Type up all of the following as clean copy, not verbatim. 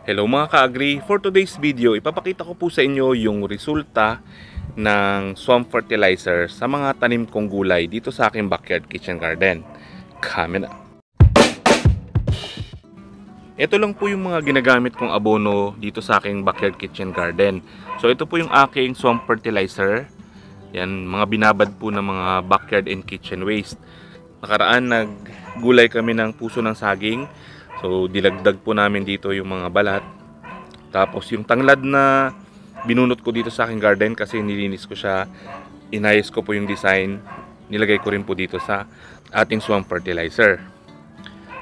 Hello mga ka-agri, for today's video ipapakita ko po sa inyo yung resulta ng swamp fertilizer sa mga tanim kong gulay dito sa aking backyard kitchen garden. Kami na. Ito lang po yung mga ginagamit kong abono dito sa aking backyard kitchen garden. So ito po yung aking swamp fertilizer. Yan, mga binabad po ng mga backyard and kitchen waste. Nakaraan naggulay kami ng puso ng saging. So dilagdag po namin dito yung mga balat. Tapos yung tanglad na binunot ko dito sa aking garden kasi nilinis ko siya, inayos ko po yung design, nilagay ko rin po dito sa ating swamp fertilizer.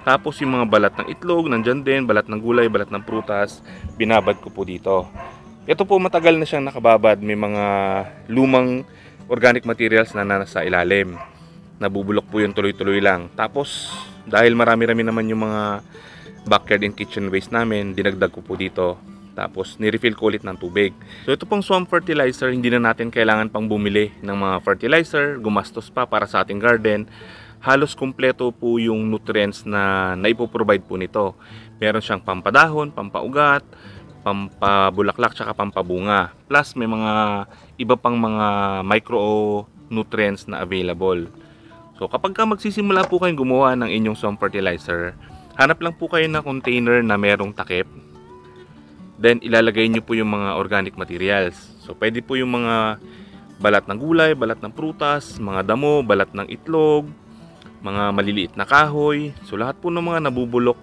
Tapos yung mga balat ng itlog, nandyan din, balat ng gulay, balat ng prutas, binabad ko po dito. Ito po matagal na siyang nakababad, may mga lumang organic materials na nasa ilalim. Nabubulok po yung tuloy-tuloy lang. Tapos dahil marami-rami naman yung mga backyard and kitchen waste namin, dinagdag ko po dito. Tapos ni-refill ko ulit ng tubig. So ito pong swamp fertilizer, hindi na natin kailangan pang bumili ng mga fertilizer, gumastos pa para sa ating garden. Halos kumpleto po yung nutrients na naipoprovide po nito. Meron siyang pampadahon, pampaugat, pampabulaklak, tsaka pampabunga. Plus may mga iba pang mga micronutrients na available. So kapag magsisimula po kayong gumawa ng inyong swamp fertilizer, hanap lang po kayo ng container na merong takip. Then ilalagay nyo po yung mga organic materials. So pwede po yung mga balat ng gulay, balat ng prutas, mga damo, balat ng itlog, mga maliliit na kahoy. So lahat po ng mga nabubulok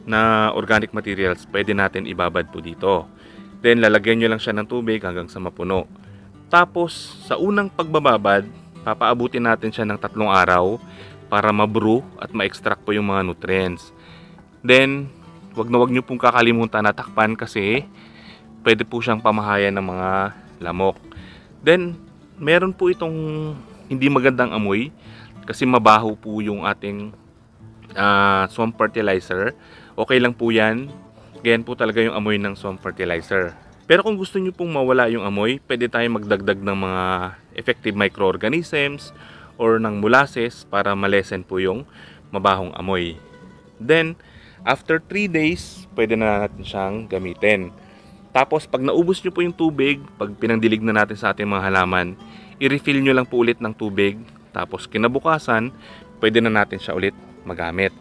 na organic materials pwede natin ibabad po dito. Then lalagyan nyo lang siya ng tubig hanggang sa mapuno. Tapos sa unang pagbababad, papaabutin natin siya ng 3 araw para ma-brew at ma-extract po yung mga nutrients. Then, wag nyo pong kakalimutan na takpan kasi pwede po siyang pamahayan ng mga lamok. Then, meron po itong hindi magandang amoy kasi mabaho po yung ating swamp fertilizer. Okay lang po yan. Ganyan po talaga yung amoy ng swamp fertilizer. Pero kung gusto nyo pong mawala yung amoy, pwede tayong magdagdag ng mga effective microorganisms or ng molasses para malesen po yung mabahong amoy. Then, after 3 days, pwede na natin siyang gamitin. Tapos, pag naubos nyo po yung tubig, pag pinangdilig na natin sa ating mga halaman, i-refill nyo lang po ulit ng tubig. Tapos, kinabukasan, pwede na natin siya ulit magamit.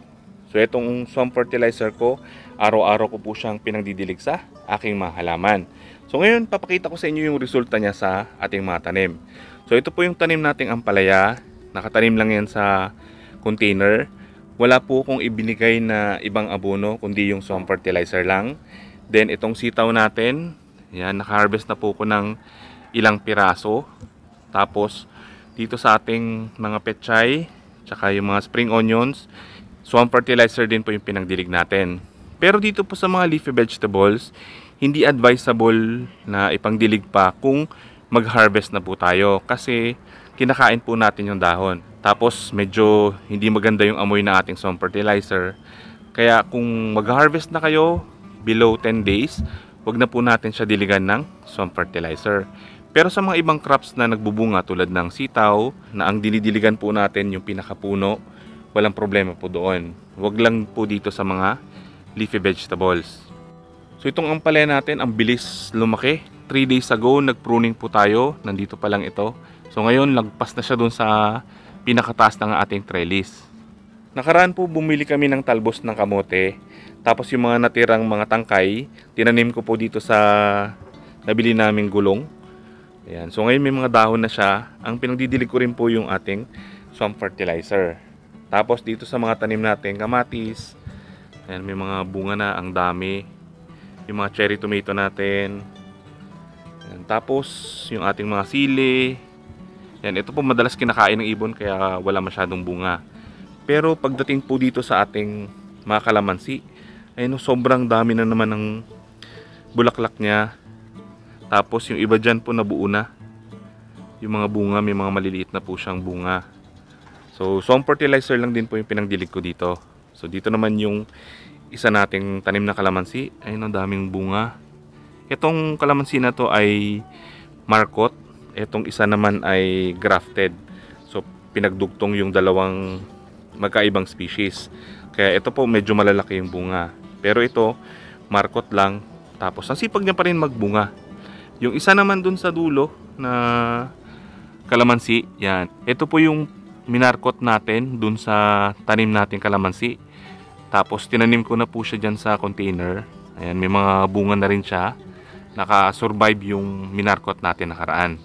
So, itong swamp fertilizer ko, araw-araw ko po siyang pinangdidilig sa aking mga halaman. So, ngayon, papakita ko sa inyo yung resulta niya sa ating mga tanim. So, ito po yung tanim nating ampalaya. Nakatanim lang yan sa container. Wala po akong ibinigay na ibang abono, kundi yung swamp fertilizer lang. Then, itong sitaw natin, yan, naka-harvest na po ko ng ilang piraso. Tapos, dito sa ating mga pechay, tsaka yung mga spring onions, swamp fertilizer din po yung pinagdilig natin. Pero dito po sa mga leafy vegetables, hindi advisable na ipangdilig pa kung mag-harvest na po tayo kasi kinakain po natin yung dahon. Tapos medyo hindi maganda yung amoy ng ating swamp fertilizer. Kaya kung mag-harvest na kayo below 10 days, wag na po natin siya diligan ng swamp fertilizer. Pero sa mga ibang crops na nagbubunga tulad ng sitaw, na ang dinidiligan po natin yung pinakapuno, walang problema po doon. Wag lang po dito sa mga leafy vegetables. So itong ampalaya natin, ang bilis lumaki. 3 days ago, nag-pruning po tayo. Nandito pa lang ito. So ngayon, lagpas na siya dun sa pinakataas ng ating trellis. Nakaraan po, bumili kami ng talbos ng kamote. Tapos yung mga natirang mga tangkay, tinanim ko po dito sa nabili naming gulong. Ayan. So ngayon may mga dahon na siya. Ang pinagdidilig ko rin po yung ating swamp fertilizer. Tapos dito sa mga tanim natin, kamatis. Ayan, may mga bunga na, ang dami. Yung mga cherry tomato natin. Ayan, tapos yung ating mga sili. Ayan, ito po madalas kinakain ng ibon kaya wala masyadong bunga. Pero pagdating po dito sa ating mga kalamansi, ayun, sobrang dami na naman ng bulaklak niya. Tapos yung iba dyan po nabuo na. Yung mga bunga, may mga maliliit na po siyang bunga. So, swamp fertilizer lang din po yung pinangdilig ko dito. So, dito naman yung isa nating tanim na kalamansi. Ayun, ang daming bunga. Itong kalamansi na to ay marcot. Itong isa naman ay grafted. So, pinagdugtong yung dalawang magkaibang species. Kaya ito po medyo malalaki yung bunga. Pero ito, markot lang. Tapos ang sipag niya pa rin magbunga. Yung isa naman dun sa dulo na kalamansi, yan. Ito po yung minarkot natin dun sa tanim natin kalamansi. Tapos tinanim ko na po siya dyan sa container. Ayan, may mga bunga na rin siya. Naka-survive yung minarkot natin nakaraan.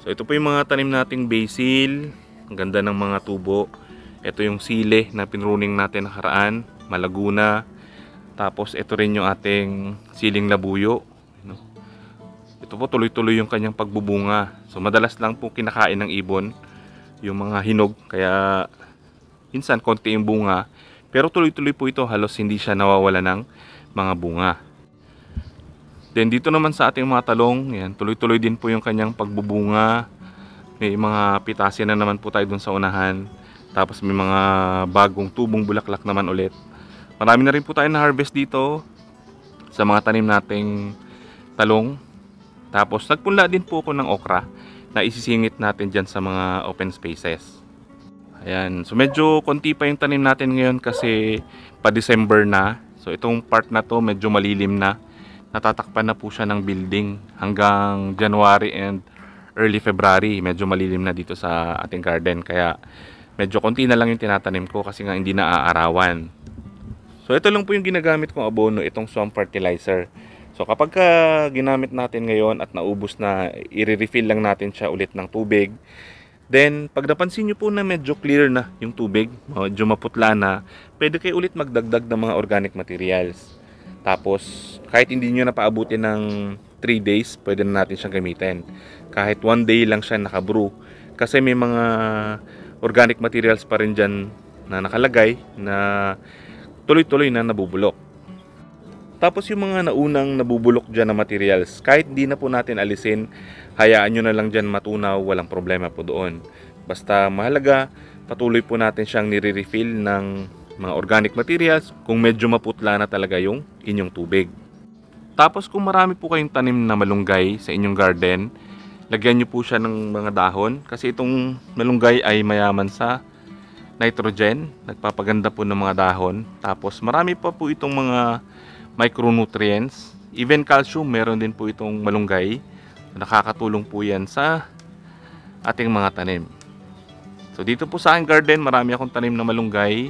So ito po yung mga tanim nating basil. Ang ganda ng mga tubo. Ito yung sile na pinruning natin nakaraan. Malaguna. Tapos ito rin yung ating siling labuyo. Ito po tuloy-tuloy yung kanyang pagbubunga. So madalas lang po kinakain ng ibon yung mga hinog. Kaya minsan konti yung bunga. Pero tuloy-tuloy po ito. Halos hindi siya nawawala ng mga bunga. Then dito naman sa ating mga talong, yan, tuloy-tuloy din po yung kanyang pagbubunga. May mga pitasin na naman po tayo dun sa unahan. Tapos may mga bagong tubong bulaklak naman ulit. Marami na rin po tayo na harvest dito sa mga tanim nating talong. Tapos nagpunla din po ako ng okra na isisingit natin dyan sa mga open spaces. Ayan, so medyo konti pa yung tanim natin ngayon kasi pa December na. So itong part na to medyo malilim na. Natatakpan na po siya ng building hanggang January and early February. Medyo malilim na dito sa ating garden. Kaya medyo konti na lang yung tinatanim ko kasi nga hindi na aarawan. So ito lang po yung ginagamit kong abono, itong swamp fertilizer. So kapag ginamit natin ngayon at naubos na, i-refill lang natin siya ulit ng tubig. Then pag napansin nyo po na medyo clear na yung tubig, medyo maputla na, pwede kayo ulit magdagdag ng mga organic materials. Tapos kahit hindi nyo napaabutin ng 3 days, pwede na natin siyang gamitin. Kahit 1 day lang siya nakabrew. Kasi may mga organic materials pa rin dyan na nakalagay na tuloy-tuloy na nabubulok. Tapos yung mga naunang nabubulok dyan na materials, kahit hindi na po natin alisin, hayaan nyo na lang dyan matunaw, walang problema po doon. Basta mahalaga, patuloy po natin siyang nire-refill ng mga organic materials kung medyo maputla na talaga yung inyong tubig. Tapos kung marami po kayong tanim na malunggay sa inyong garden, lagyan nyo po siya ng mga dahon kasi itong malunggay ay mayaman sa nitrogen, nagpapaganda po ng mga dahon. Tapos marami pa po itong mga micronutrients, even calcium meron din po itong malunggay. Nakakatulong po yan sa ating mga tanim. So dito po sa aking garden, marami akong tanim na malunggay.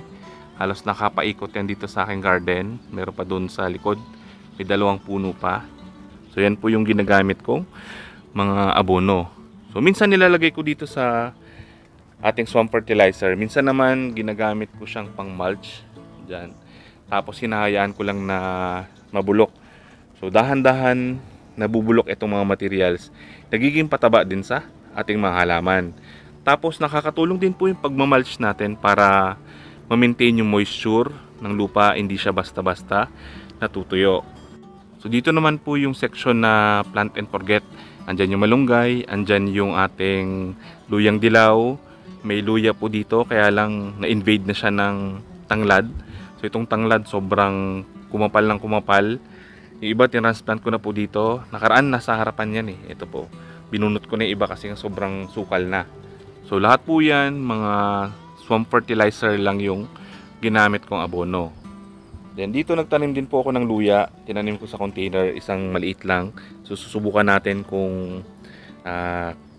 Halos nakapaikot yan dito sa aking garden. Meron pa doon sa likod. May 2 puno pa. So yan po yung ginagamit kong mga abono. So minsan nilalagay ko dito sa ating swamp fertilizer. Minsan naman ginagamit ko siyang pang mulch. Diyan. Tapos hinahayaan ko lang na mabulok. So dahan-dahan nabubulok itong mga materials. Nagiging pataba din sa ating mga halaman. Tapos nakakatulong din po yung pagmamulch natin para ma-maintain yung moisture ng lupa, hindi siya basta-basta natutuyo. So dito naman po yung section na plant and forget. Andyan yung malunggay, andyan yung ating luyang dilaw. May luya po dito kaya lang na-invade na siya ng tanglad. So itong tanglad sobrang kumapal ng kumapal. Yung iba tinransplant ko na po dito. Nakaraan nasa harapan yan eh. Ito po. Binunot ko na yung iba kasi sobrang sukal na. So lahat po yan mga swamp fertilizer lang yung ginamit kong abono. Then dito nagtanim din po ako ng luya. Tinanim ko sa container, isang maliit lang. So susubukan natin kung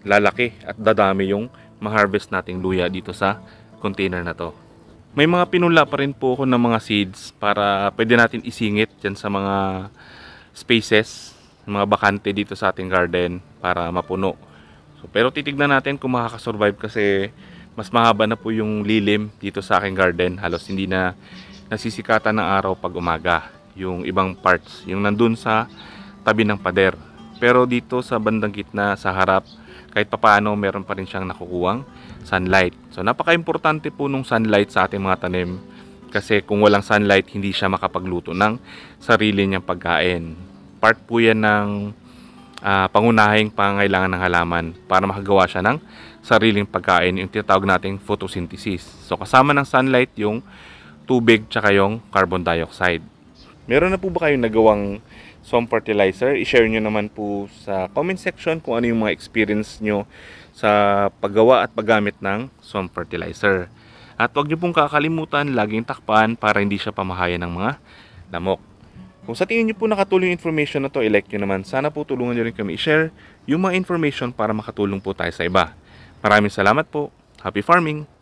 lalaki at dadami yung ma-harvest nating luya dito sa container na to. May mga pinula pa rin po ako ng mga seeds para pwede natin isingit dyan sa mga spaces, mga bakante dito sa ating garden para mapuno. So, pero titignan natin kung makakasurvive kasi mas mahaba na po yung lilim dito sa aking garden. Halos hindi na nasisikatan ng araw pag umaga. Yung ibang parts, yung nandun sa tabi ng pader. Pero dito sa bandang gitna, sa harap, kahit papaano meron pa rin siyang nakukuhang sunlight. So napaka-importante po nung sunlight sa ating mga tanim. Kasi kung walang sunlight, hindi siya makapagluto ng sarili niyang pagkain. Part po yan ng pangunahing pangangailangan ng halaman para makagawa siya ng sariling pagkain, yung tinatawag nating photosynthesis. So kasama ng sunlight yung tubig tsaka yung carbon dioxide. Meron na po ba kayong nagawang swamp fertilizer? I-share nyo naman po sa comment section kung ano yung mga experience nyo sa paggawa at paggamit ng swamp fertilizer. At huwag nyo pong kakalimutan, laging takpan para hindi siya pamahayan ng mga lamok. Kung sa tingin nyo po nakatulong yung information na to, i-like nyo naman. Sana po tulungan nyo rin kami i-share yung mga information para makatulong po tayo sa iba. Maraming salamat po. Happy farming!